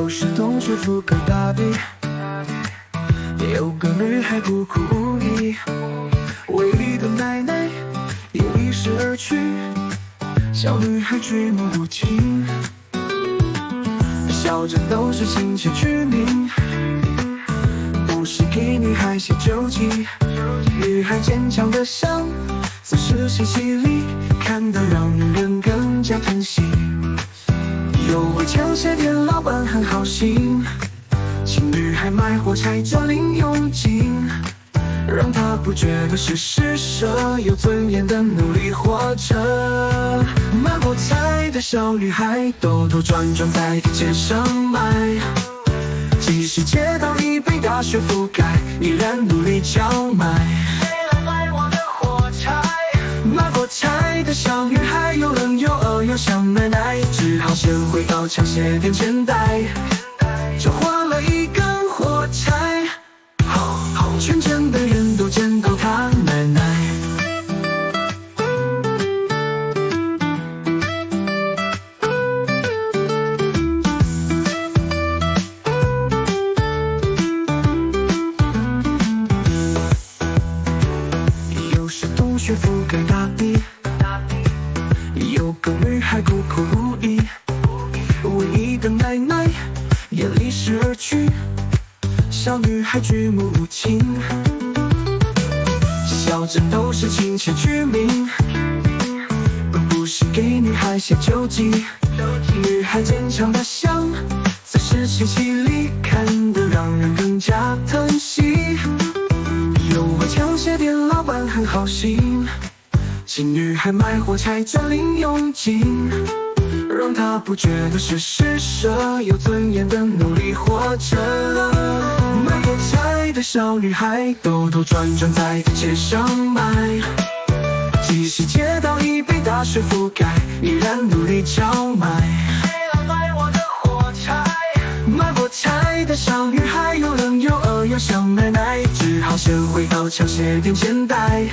有时同学覆盖大地，有个女孩孤苦无依，唯一的奶奶也离世而去，小女孩举目无亲，笑着都是亲切居民，不是给女孩写周记，女孩坚强的像自是细细里，看得让人更加疼惜。有位枪械店老板很好心，请女孩买火柴做零用金，让她不觉得是施舍，有尊严的努力活着。卖火柴的小女孩兜兜转转在地街上卖，即使街道已被大雪覆盖，依然努力叫卖。卖我的火柴，卖火柴的小女孩又冷又饿又想奶奶，只好先回到枪械店前台，就换了一根火柴。全镇的人都见到她奶奶。有时冬雪覆盖大地，有个女孩孤苦无依，唯一的奶奶也离世而去，小女孩举目无亲，小镇都是亲切居民，不是给女孩写周记，女孩坚强的像自是细细里，看得让人更加疼惜。有位枪械店老板很好心，请女孩买火柴赚零用金，让她不觉得是施舍，有尊严的努力活着。卖火柴的小女孩兜兜转转在地街上卖，即使街道已被大雪覆盖，依然努力叫卖。卖我的火柴，卖火柴的小女孩又冷又饿又想奶奶，只好先回到枪械店前台。